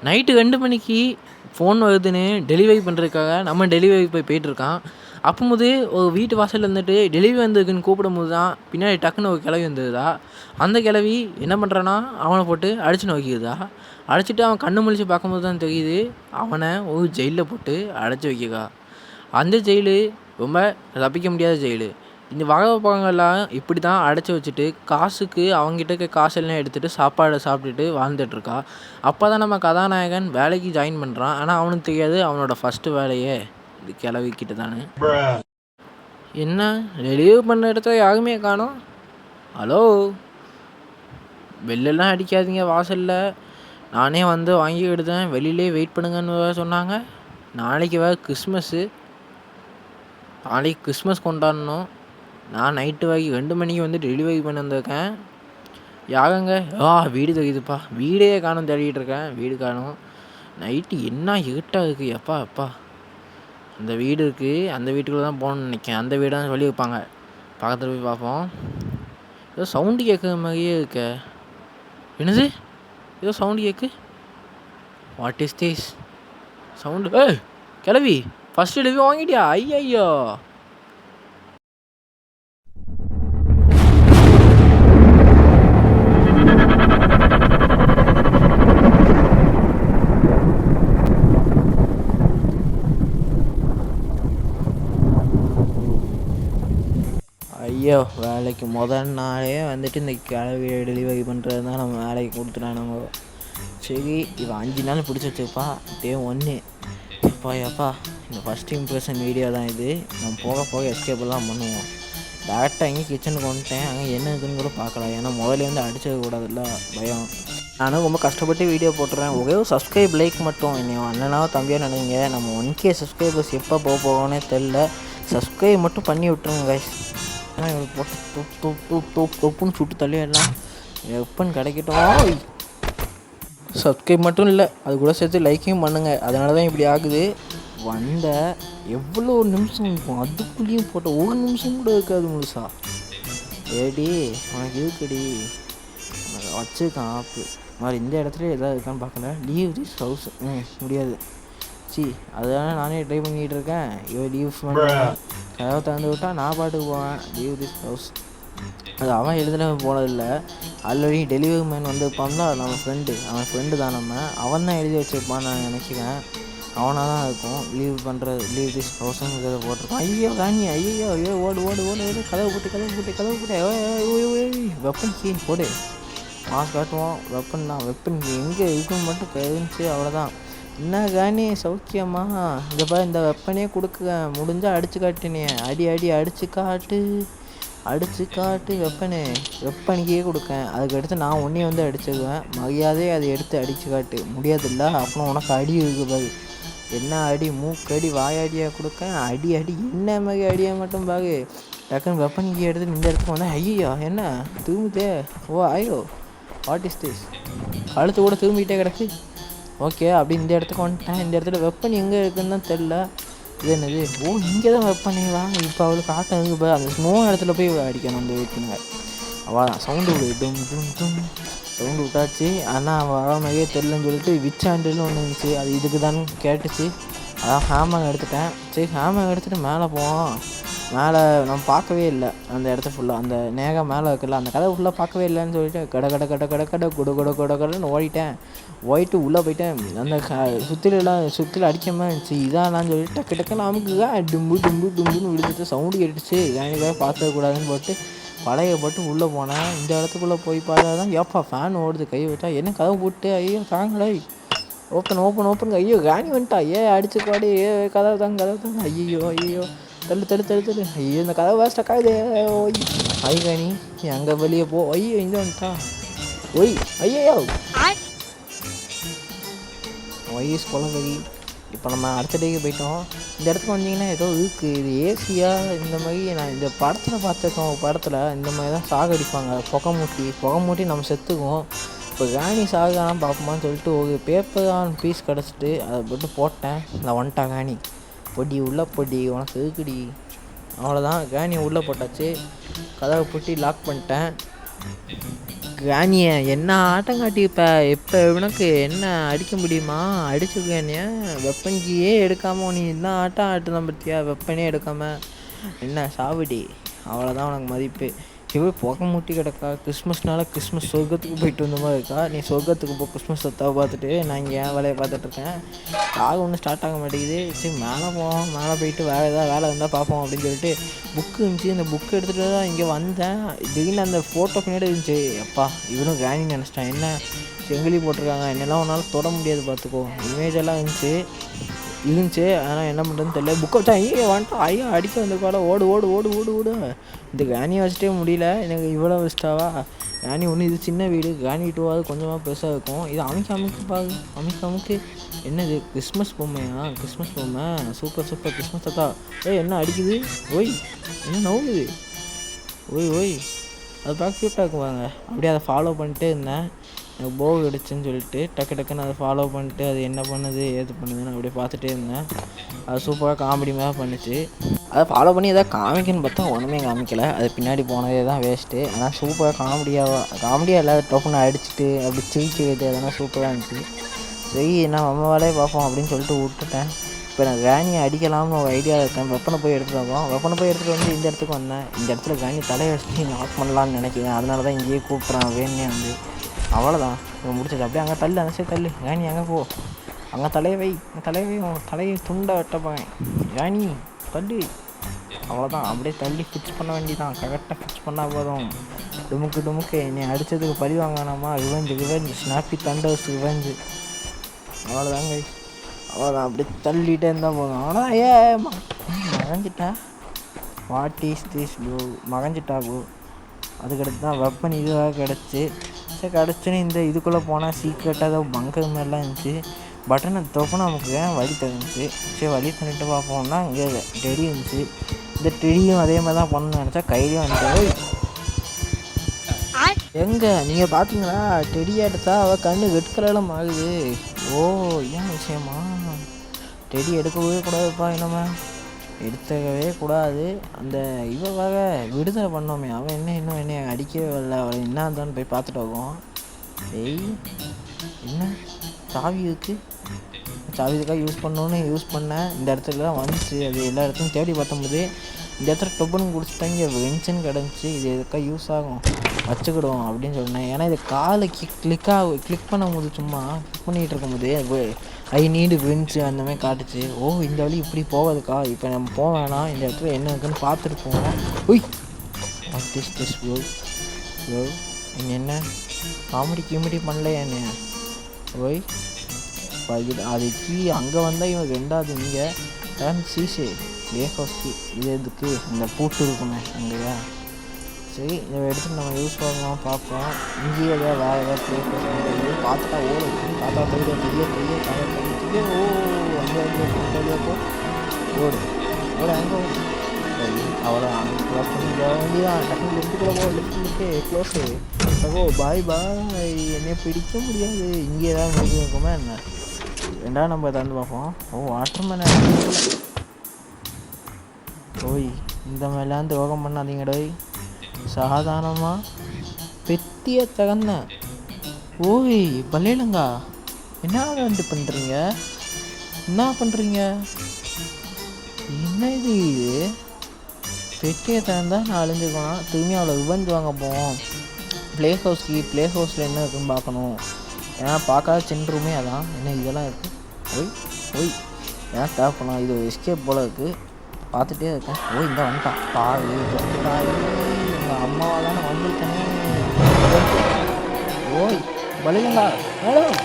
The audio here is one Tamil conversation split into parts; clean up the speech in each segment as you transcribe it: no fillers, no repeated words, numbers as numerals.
நைட்டு 2 மணிக்கு ஃபோன் வருதுன்னு டெலிவரி பண்ணுறதுக்காக நம்ம டெலிவரி பாய் போயிட்டுருக்கான். அப்பம்போது ஒரு வீட்டு வாசல்ல இருந்துட்டு டெலிவரி வந்திருக்குன்னு கூப்பிடும்போது தான் பின்னாடி டக்குன்னு ஒரு கிழவி வந்ததுடா. அந்த கிழவி என்ன பண்ணுறான்னா, அவன போட்டு அடிச்சு நொறுக்கிருதுடா. அடிச்சுட்டு அவன் கண்ணு முழிச்சு பார்க்கும்போது தான் தெரியுது, அவன ஒரு ஜெயில்ல போட்டு அடைச்சு வைக்கிறா. அந்த ஜெயிலு ரொம்ப தப்பிக்க முடியாத ஜெயிலு. இந்த வகவப்பாங்கலாம் இப்படி தான் அடைச்சி வச்சுட்டு, காசுக்கு அவங்கிட்ட இருக்க காசெல்லாம் எடுத்துட்டு சாப்பாட சாப்பிட்டுட்டு வாழ்ந்துட்டுருக்கா. அப்ப தான் நம்ம கதாநாயகன் வேலைக்கு ஜாயின் பண்றான். ஆனா அவனுக்கு தெரியாது அவனோட ஃபர்ஸ்ட்டு வேலையே இந்த கிழவிக்கிட்ட தான்னு. என்ன டெலிவரி பண்ண இடத்துல யாருமே காணோம். ஹலோ! பெல்லெல்லாம் அடிக்காதீங்க வாசல்ல. நானே வந்து வாங்கிக்கிடுதேன். வெளியிலேயே வெயிட் பண்ணுங்கன்னு வேற சொன்னாங்க. நாளைக்கு வேற கிறிஸ்மஸ்ஸு. நாளைக்கு கிறிஸ்மஸ் கொண்டாடணும். நான் நைட்டு வரைக்கும் 2 மணிக்கு வந்து டெலிவரி பண்ண வந்திருக்கேன். யாருங்க? வீடு தெரியுதுப்பா. வீடே காணோம் தேடிட்டு இருக்கேன். வீடு காணோம். நைட்டு என்ன இருட்டா இருக்கு. எப்பா அப்பா! அந்த வீடு இருக்கு. அந்த வீட்டுக்குள்ள தான் போகணும்னு நினைக்கிறேன். அந்த வீடு தான் சொல்லியிருப்பாங்க. பக்கத்துல போய் பார்ப்போம். ஏதோ சவுண்டு கேட்குற மாதிரியே இருக்கே. என்னது? ஏதோ சவுண்டு கேட்கு. What is this? சவுண்டு கிளவி ஃபர்ஸ்ட் டெலிவரி வாங்கிட்டியா? ஐயய்யோ! ஐயோ! வேலைக்கு முதல் நாளே வந்துட்டு இந்த கிழவிய டெலிவரி பண்ணுறது தான் நம்ம வேலைக்கு கொடுத்துட்டானுங்க. சரி, இவன் 5 நாள் பிடிச்சி வச்சுருப்பா. டே 1 எப்பா இந்த ஃபஸ்ட் இம்ப்ரெஷன் வீடியோ தான் இது. நம்ம போக போக எஸ்கேப்லாம் பண்ணுவோம். டேரெக்டாக எங்கேயும் கிச்சனுக்கு வந்துட்டேன். அங்கே என்ன இருக்குன்னு கூட பார்க்கலாம். ஏன்னா முதலேருந்து அடிச்சது கூடாதுல்ல பயம். நானும் ரொம்ப கஷ்டப்பட்டு வீடியோ போட்டுறேன். ஒரே ஒரு சப்ஸ்கிரைப் லைக் மட்டும் என்னை அண்ணனாவோ தம்பியாக நினைங்க. நம்ம 1K சப்ஸ்கிரைபர்ஸ் எப்போ போகணுன்னே தெரில. சப்ஸ்கிரைப் மட்டும் பண்ணி விட்டுருங்க கைஸ். ஏன்னா இவருக்கு போட்டு தொப்புன்னு சுட்டு தள்ளிடலாம். எப்பன்னு கிடைக்கட்டும். சப்ஸ்கிரைப் மட்டும் இல்லை, அது கூட சேர்த்து லைக்கையும் பண்ணுங்கள். அதனால தான் இப்படி ஆகுது. வந்த எவ்வளோ நிமிஷம் இருக்கும், அதுக்குள்ளேயும் போட்ட 1 நிமிஷம் கூட இருக்காது முழுசா. ஏடி உனக்கு இருக்குடி, உனக்கு வச்சுருக்கான் ஆப்பு மாதிரி. இந்த இடத்துல எதாவது இருக்கான்னு பார்க்கல. லீவ் திஸ் ஹவுஸ் முடியாது. அதனால நானே ட்ரை பண்ணிக்கிட்டு இருக்கேன். லீவ் பண்ணுறேன். கதவை திறந்து விட்டால் நான் பாட்டுக்கு போவேன். லீவ் திஸ் ஹவுஸ் அது அவன் எழுதுன போனதில்லை. ஆல்ரெடி டெலிவரி மேன் வந்திருப்பான்ல நம்ம ஃப்ரெண்டு. அவன் ஃப்ரெண்டு தான். அவன் தான் எழுதி வச்சுருப்பான்னு நான் நினைக்கிறேன். அவனாக தான் இருக்கும். லீவ் திஸ் ஹவுஸுங்கிறத போட்டிருக்கான். ஐயோ ராணி, ஐயோ ஓடு கதவு போட்டு வெப்பன் கீ போடு. மாஸ்க் காட்டுவோம். வெப்பன் தான். வெப்பன் கீ எங்கே இருக்குன்னு மட்டும் தெரிஞ்சு அவ்வளோதான். என்ன காணி சௌக்கியமா? இந்த வெப்பனே கொடுக்க முடிஞ்சால் அடிச்சு காட்டுனே. அடி அடிச்சு காட்டு வெப்பனுக்கே கொடுக்கேன். அதுக்கடுத்து நான் உன்னையே வந்து அடிச்சிடுவேன். மரியாதையை அதை எடுத்து அடிச்சு காட்டு. முடியாதுல்ல, அப்புறம் உனக்கு அடி இருக்குது. என்ன அடி? மூக்கடி வாயாடியாக கொடுக்கேன். அடி என்ன மாதிரி அடியாக மட்டும் பாரு. டக்குன்னு வெப்பனுக்கு எடுத்து இந்த இடத்துக்கு வந்தேன். ஐயோ என்ன திரும்பிட்டே? ஐயோ வாட் இஸ் திஸ்? கழுத்து கூட திரும்பிக்கிட்டே கிடக்கு. ஓகே, அப்படி இந்த இடத்துக்கு வந்துட்டேன். இந்த இடத்துல வெப்பன் எங்கே இருக்குன்னு தான் தெரில. இது என்னது? இங்கே தான் வெப்பனே. வாங்க இப்போ அவளுக்கு ஆட்டம் இருக்கு. அந்த ஸ்னோ இடத்துல போய் அடிக்கணும். அந்த வெயிட்டுங்க அவள் தான் சவுண்டு விடு. சவுண்டு விட்டாச்சு. ஆனால் அவள் வர மாதிரியே தெரிலன்னு சொல்லிட்டு விச்சாண்டில்னு ஒன்று இருந்துச்சு. அது இதுக்கு தான் கேட்டுச்சு. அதான் ஹேமர் எடுத்துட்டேன். சரி, ஹேமர் எடுத்துகிட்டு மேலே போவோம். மேலே நம்ம பார்க்கவே இல்லை அந்த இடத்த ஃபுல்லாக. அந்த நேகம் மேலே இருக்குல்ல, அந்த கதை ஃபுல்லாக பார்க்கவே இல்லைன்னு சொல்லிட்டு கடன்னு ஓடிட்டு உள்ளே போயிட்டேன். அந்த சுற்றில அடிக்காமல் இருந்துச்சு. இதானான்னு சொல்லிட்டு டக்குன்னு நமக்கு டும்புன்னு விழுந்துட்டு சவுண்டு கேட்டுச்சு. ஏனிக்காக பார்த்துக்கூடாதுன்னு போட்டு பழைய போட்டு உள்ளே போனேன். இந்த இடத்துக்குள்ளே போய் பார்த்தா தான் ஏப்பா ஃபேன் ஓடுது. கை விட்டா என்ன கதவு போட்டு ஐயோ தாங்களே ஓப்பன் ஐயோ ராணி வந்துட்டா. அடிச்சுக்காடி கதவு தாங்க ஐயோ தள்ளு ஐயோ இந்த கதவை ஸ்டக் ஆகுது. ராணி அங்கே வெளியே போ. ஐயோ இங்கே வந்துட்டா. ஐயோ கொலவகி. இப்போ நம்ம அடுத்த டேக்கு போயிட்டோம். இந்த இடத்துக்கு வந்தீங்கன்னா ஏதோ இருக்குது. இது ஏசியாக இந்த மாதிரி நான் இந்த படத்தில் பார்த்துருக்கோம். படத்தில் இந்த மாதிரி தான் சாகடிப்பாங்க. புகை மூட்டி நம்ம செத்துக்குவோம். இப்போ ராணி சாகாமல் பார்ப்போமான்னு சொல்லிட்டு ஒரு பேப்பர் பீஸ் கிடச்சிட்டு அதை போட்டு போட்டேன். நான் வந்துட்டா ராணி. பொடி உனக்கு இருக்குடி. அவ்வளோதான், ராணியை உள்ளே போட்டாச்சு. கதவை பூட்டி லாக் பண்ணிட்டேன். கிராணிய என்ன ஆட்டம் காட்டியிருப்ப. இப்போ உனக்கு என்ன அடிக்க முடியுமா? அடிச்சுக்கேனிய வெப்பஞ்சியே எடுக்காமல் நீ என்ன ஆட்டம் ஆட்டுதான் பற்றியா? வெப்பனே எடுக்காமல் என்ன சாவடி. அவ்வளோதான் உனக்கு மதிப்பு. இவ்வளோ புகை மூட்டி கிடக்கா. கிறிஸ்மஸ்னால கிறிஸ்மஸ் சொர்க்கத்துக்கு போயிட்டு வந்த மாதிரி இருக்கா. நீ சொர்க்கத்துக்கு போ கிறிஸ்மஸ் சத்தாவை பார்த்துட்டு. நான் இங்கே என் வேலையை பார்த்துட்ருக்கேன். காக ஒன்றும் ஸ்டார்ட் ஆக மாட்டேங்குது. சரி மேலே போவோம், மேலே போயிட்டு ஏதாவது வேலை இருந்தால் பார்ப்போம் அப்படின்னு சொல்லிட்டு புக்கு இருந்துச்சு. இந்த புக்கு எடுத்துகிட்டு தான் இங்கே வந்தேன். திடீர்னு அந்த ஃபோட்டோ பின்னாடி இருந்துச்சு. அப்பா இவனும் கிராணி நினச்சிட்டான். என்ன செங்கிலி போட்டிருக்காங்க, என்னெல்லாம் உன்னால் தொட முடியாது பார்த்துக்கோ. இமேஜ் எல்லாம் இருந்துச்சு. ஆனால் என்ன பண்ணுறதுன்னு தெரியல. புக்கை வச்சா ஐயோ வந்துட்டா, ஐயோ அடிக்க வந்திருக்காளோ, ஓடு ஓடு ஓடு ஓடு ஓடு. இந்த கிராணியை வச்சுட்டே முடியல எனக்கு. இவ்வளோ வச்சுட்டாவா கிராணி ஒன்று. இது சின்ன வீடு. கிராணி 2வாவது கொஞ்சமாக பெருசாக இருக்கும். இது அமைக்க பாரு, அமைக்கு. என்னது கிறிஸ்மஸ் பொம்மையா? கிறிஸ்மஸ் பொம்மை சூப்பர் சூப்பர். கிறிஸ்மஸ் தாத்தா. என்ன அடிக்குது? ஓய் என்ன நவுகுது? ஓய் அது பார்க்க க்யூட்டாக இருக்குவாங்க. அப்படியே அதை ஃபாலோ பண்ணிட்டே இருந்தேன். எனக்கு போர் அடிச்சுன்னு சொல்லிட்டு டக்குன்னு அதை ஃபாலோ பண்ணிட்டு அது என்ன பண்ணுது ஏது பண்ணுதுன்னு அப்படியே பார்த்துட்டே இருந்தேன். அது சூப்பராக காமெடி மாதிரி பண்ணிச்சு. அதை ஃபாலோ பண்ணி எதாவது காமிக்கணும்னு பார்த்தா ஒன்றுமே காமிக்கலை. அது பின்னாடி போனதே தான் வேஸ்ட்டு. ஆனால் சூப்பராக காமெடியாக இல்லாத டொப்புன்னு அடிச்சுட்டு அப்படி சிரிக்கிறது அதெல்லாம் சூப்பராக இருந்துச்சு. சரி நான் நம்ம வேலையை பார்ப்போம் அப்படின்னு சொல்லிட்டு விட்டுட்டேன். இப்போ நான் கிராணியை அடிக்கலாம்னு ஒரு ஐடியாவில் இருக்கேன். வெப்பனை போய் எடுத்துகிட்டு வந்து இந்த இடத்துக்கு வந்தேன். இந்த இடத்துல கிராணி தலையை வச்சுட்டு நாக் பண்ணலான்னு நினைக்கிறேன். அதனால தான் இங்கேயே கூப்பிட்றான் வேணே வந்து. அவ்வளோதான் இப்போ முடிச்சது. அப்படியே அங்கே தள்ளு, அந்த சைடு தள்ளு. கிராணி அங்கே போ, அங்கே தலையை வை தலையை துண்டை வெட்டப்பேன். கிராணி தள்ளு. அவ்வளோதான் அப்படியே தள்ளி ஃபிக்ஸ் பண்ண வேண்டியதான். கரெக்டாக ஃபிக்ஸ் பண்ணால் போதும். டுமுக்கு என்னை அடித்ததுக்கு பழி வாங்கினாமா. Revenge snappy thunders revenge. அவ்வளோதாங்க. அவ்வளோதான் அப்படியே தள்ளிகிட்டே இருந்தால் போதும். ஆனால் மறைஞ்சிட்டா. What is this bro? மறைஞ்சிட்டா ப்ரோ. அதுக்கடுத்து தான் வெப்பன் இதுவாக கிடச்சி. சரி கிடச்சுன்னு இந்த இதுக்குள்ளே போனால் சீக்ரெட்டாக ஏதோ பங்கர் மாதிரிலாம் இருந்துச்சு. பட்டனை தொப்பனா நமக்கு வழி தந்துச்சு. சரி வழி பண்ணிட்டு பார்ப்போம்னா இங்கே டெடி இருந்துச்சு. இந்த டெடியும் அதே மாதிரி தான் பண்ணணும்னு நினச்சா கையிலையும் வந்துட்டு எங்கே நீங்கள் பார்த்தீங்களா? டெடியை எடுத்தா அவள் கண்ணு ரெட் கலரில் மாறுது. ஓ ஏன் விஷயமா? டெடி எடுக்கவே கூடாதுப்பா. என்னம்மா எடுத்துக்கவே கூடாது. அந்த இவக்காக விடுதலை பண்ணோமே அவன் இன்னும் என்னை அடிக்கவே வரல. அவளை என்ன இருந்தான்னு போய் பார்த்துட்டு வருவோம். என்ன சாவி இருக்குது? சாவி இதுக்காக யூஸ் பண்ணேன். இந்த இடத்துல தான் வந்துச்சு. அது எல்லா இடத்துலையும் தேடி பார்த்தம்போது இந்த இடத்துல டொப்புன்னு குடிச்சிட்டாங்க. இங்கே வென்ஷன் கிடந்துச்சு. இது எதுக்காக யூஸ் ஆகும், வச்சுக்கிடுவோம் அப்படின்னு சொன்னேன். ஏன்னா இது காலை கிளிக் பண்ணும்போது சும்மா கிளிக் பண்ணிகிட்டு இருக்கும்போது ஐ நீடு வென்ஸு அந்த மாதிரி காட்டுச்சு. ஓ இந்த வழி இப்படி போகாதுக்கா. இப்போ நம்ம போக வேணாம். இந்த இடத்துல என்ன இருக்குன்னு பார்த்துட்டு போவோம். ஒய் ப்ரோ நீங்கள் என்ன காமெடி பண்ணலையா என்ன? ஓய் அது அங்கே வந்தால் இவன் ரெண்டாவது இங்கே சீசே லேஹோஸ்கி. இது எதுக்கு இந்த பூட்டு இருக்குமே அங்கேயா? சரி இதை எடுத்துகிட்டு நம்ம யூஸ் பண்ணலாம் பார்ப்போம். இங்கேயே ஏதாவது வேறு ப்ளே பார்த்துட்டா ஓடும். பார்த்தா பெரிய ஓ அங்கே போ ஓடு அங்கே அவ்வளோ அங்கே க்ளோஸ் பண்ணி போக வேண்டியதான். டக்குனு லெஃப்ட்டுக்குள்ளே க்ளோஸு. ஓ பாய் என்னை பிடிக்க முடியாது. இங்கே ஏதாவது முடிவு இருக்குமா என்ன? ரெண்டாவது நம்ம தந்து பார்ப்போம். ஓ வாட்டர்மேன். ஓய் இந்த மாதிரிலாம் ரோகம் பண்ணாதீங்கடோய். சாதாரணமாக பெத்திய தகந்தேன். ஓய் பல்லேலங்கா என்ன பண்ணுறீங்க? என்ன இது பெட்டியை தகுந்தால் நான் அழிஞ்சுக்கணும். திரும்பி அவளை ரிவெஞ்ச் வாங்க போவோம். ப்ளே ஹவுஸில் என்ன இருக்குன்னு பார்க்கணும். ஏன்னா பார்க்காத சின்ன ரூமே அதான். என்ன இதெல்லாம் இருக்குது? ஓய் ஏன் தேவைப்படலாம். இது எஸ்கேப் போல் இருக்குது. பார்த்துட்டே இருக்கேன். இந்த வந்துட்டான் தாய் எங்கள் அம்மாவாக தானே வந்துட்டேனே. ஓய் பலிலங்கா மேடம்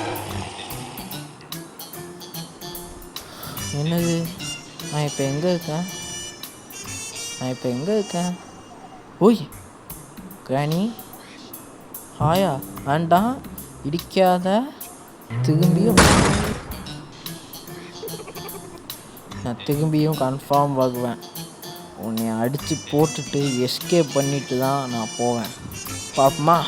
என்னது? நான் இப்போ எங்கே இருக்கேன்? ஓய் கிராணி ஹாயா வேண்டாம் இடிக்காத. திரும்பியும் கன்ஃபார்ம் ஆகுவேன். உன்னை அடித்து போட்டுட்டு எஸ்கேப் பண்ணிட்டு தான் நான் போவேன். பாப்போமா?